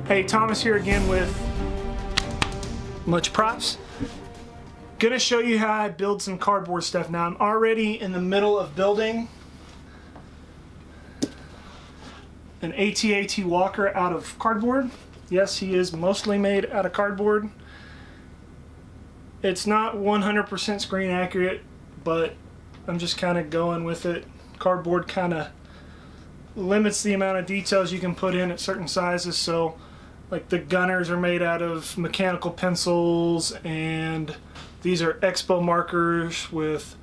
Hey, Thomas here again with Much Props. Gonna show you how I build some cardboard stuff. Now I'm already in the middle of building an AT-AT walker out of cardboard. Yes, he is mostly made out of cardboard. It's not 100% screen accurate, but I'm just kind of going with it. Cardboard kind of limits the amount of details you can put in at certain sizes, so like the gunners are made out of mechanical pencils, and these are Expo markers with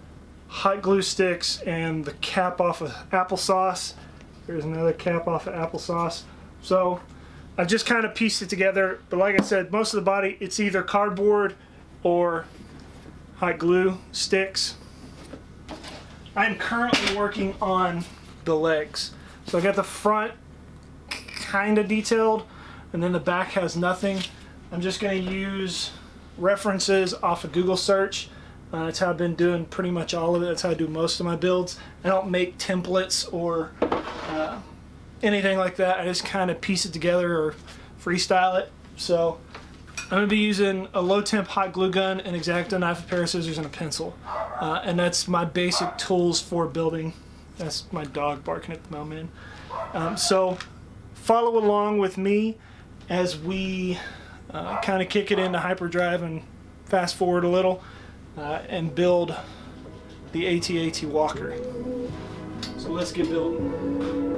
hot glue sticks and the cap off of applesauce. There's another cap off of applesauce. So I've just kind of pieced it together, but like I said, most of the body, it's either cardboard or hot glue sticks. I'm currently working on the legs. So I got the front kind of detailed, and then the back has nothing. I'm just going to use references off of Google search. That's how I've been doing pretty much all of it. That's how I do most of my builds. I don't make templates or anything like that. I just kind of piece it together or freestyle it. So I'm going to be using a low temp hot glue gun, an X-Acto knife, a pair of scissors, and a pencil. And that's my basic tools for building. That's my dog barking at the moment. So follow along with me as we kind of kick it into hyperdrive and fast forward a little and build the AT-AT walker. So let's get building.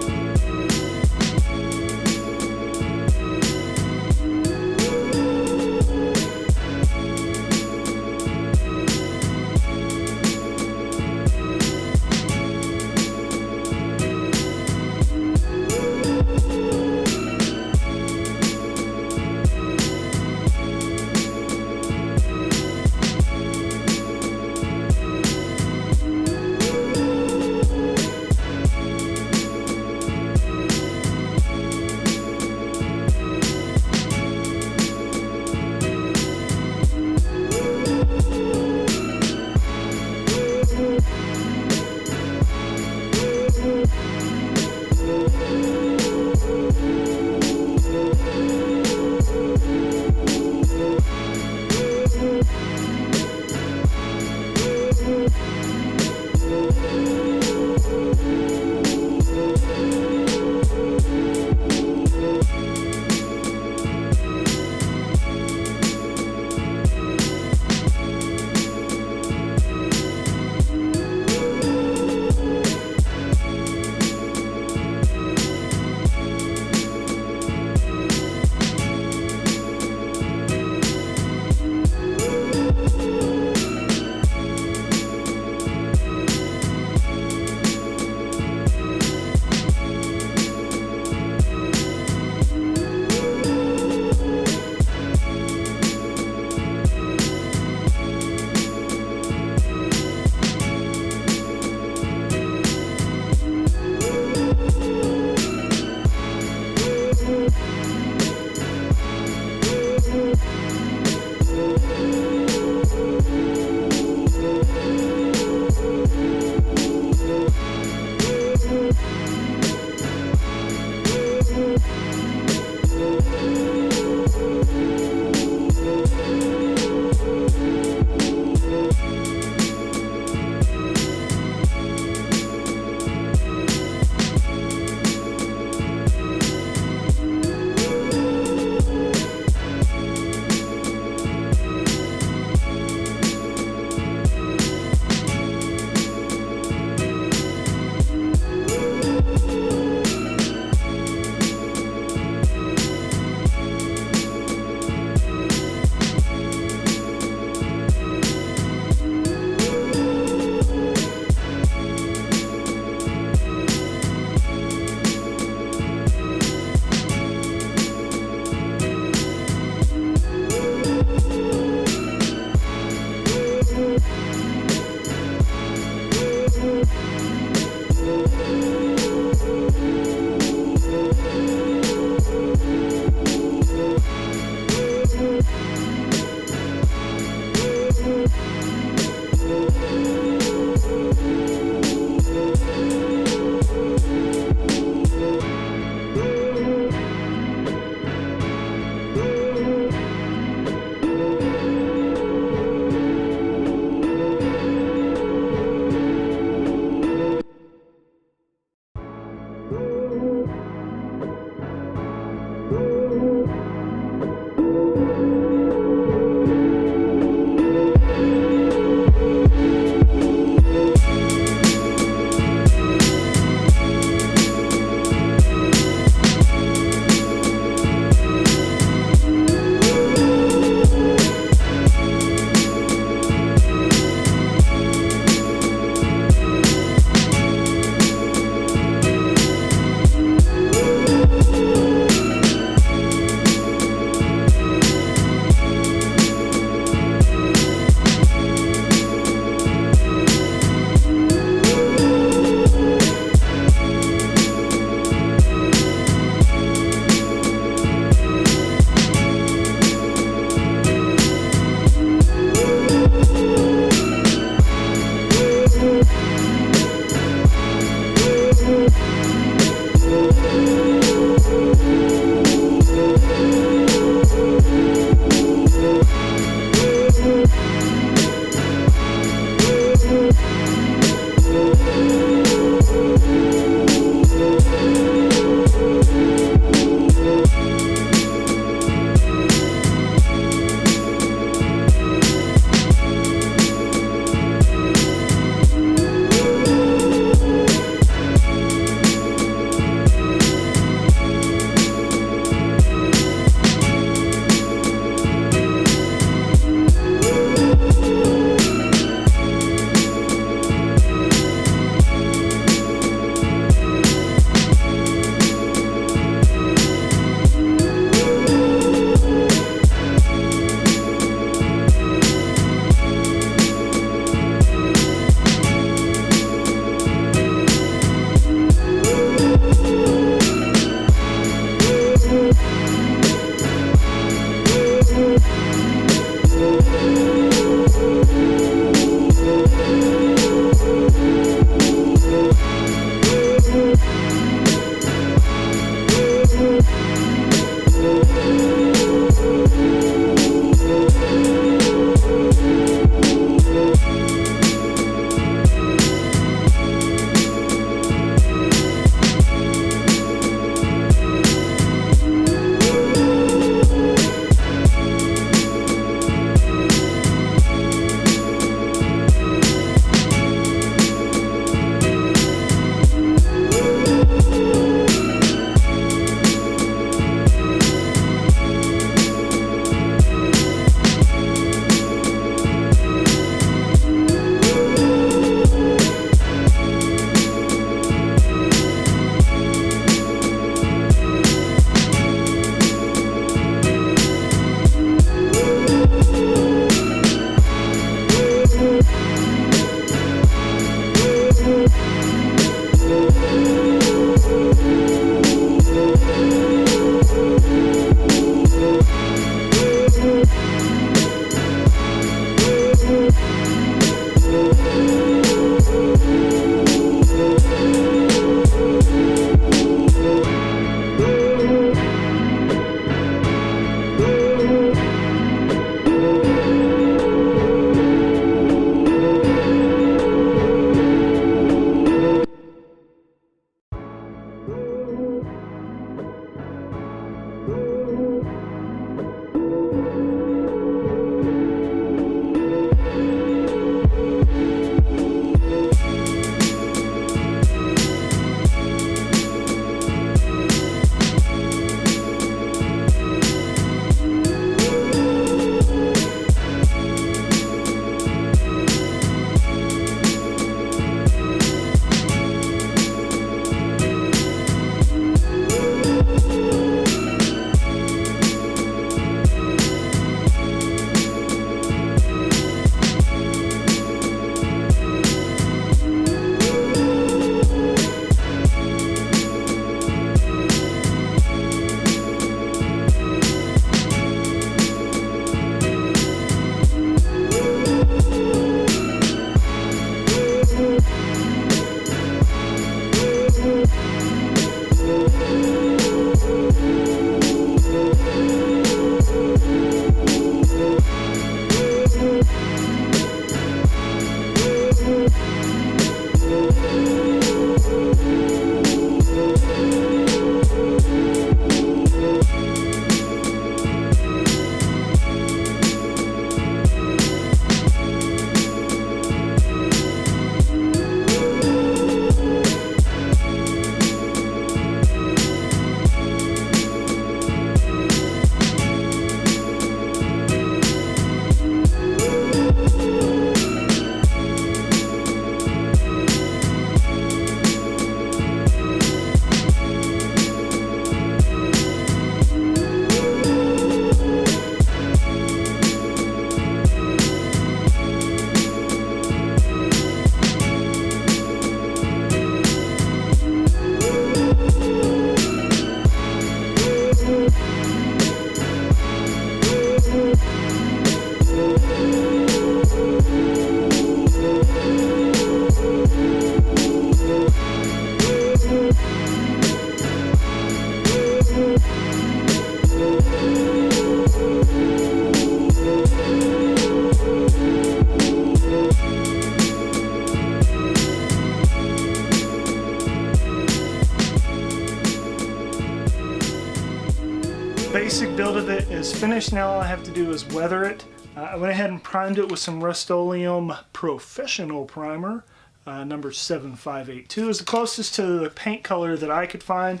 finished. Now all I have to do is weather it. I went ahead and primed it with some Rust-Oleum Professional Primer. Number 7582 is the closest to the paint color that I could find,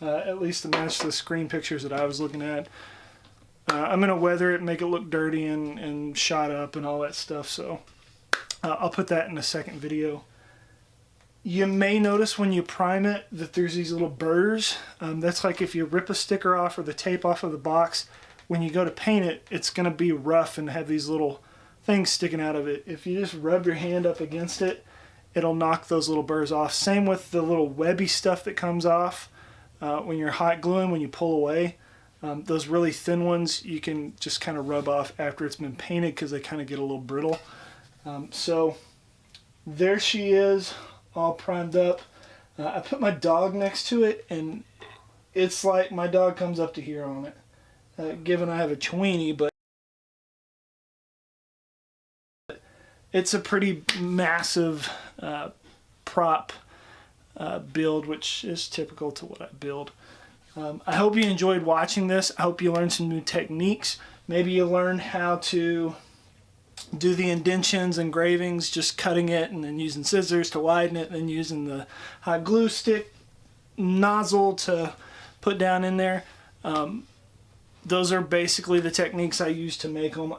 at least to match the screen pictures that I was looking at. I'm going to weather it, make it look dirty and shot up and all that stuff, so I'll put that in a second video. You may notice when you prime it that there's these little burrs. That's like if you rip a sticker off or the tape off of the box, when you go to paint it, it's going to be rough and have these little things sticking out of it. If you just rub your hand up against it, it'll knock those little burrs off. Same with the little webby stuff that comes off when you're hot gluing, when you pull away. Those really thin ones you can just kind of rub off after it's been painted because they kind of get a little brittle. So there she is, all primed up. I put my dog next to it, and it's like my dog comes up to here on it. Given I have a Chiweenie, but it's a pretty massive prop build, which is typical to what I build. I hope you enjoyed watching this. I hope you learned some new techniques. Maybe you learned how to do the indentions, engravings, just cutting it and then using scissors to widen it and then using the hot glue stick nozzle to put down in there. Those are basically the techniques I use to make them.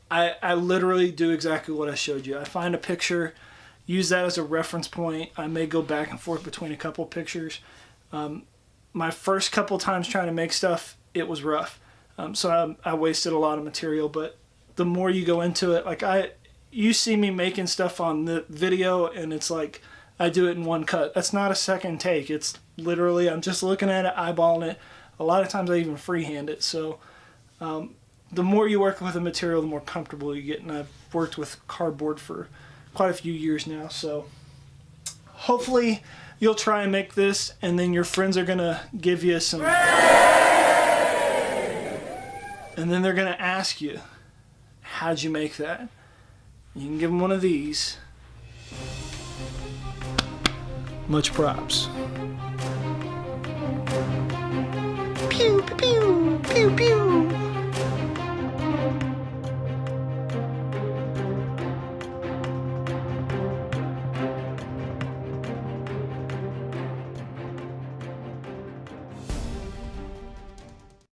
I literally do exactly what I showed you. I find a picture, use that as a reference point. I may go back and forth between a couple pictures. My first couple times trying to make stuff, it was rough. So I wasted a lot of material, but the more you go into it, like you see me making stuff on the video and it's like I do it in one cut. That's not a second take. It's literally, I'm just looking at it, eyeballing it. A lot of times I even freehand it. So the more you work with a material, the more comfortable you get. And I've worked with cardboard for quite a few years now. So hopefully you'll try and make this, and then your friends are going to give you some... And then they're going to ask you, how'd you make that? You can give them one of these. Much props. Pew, pew, pew, pew, pew.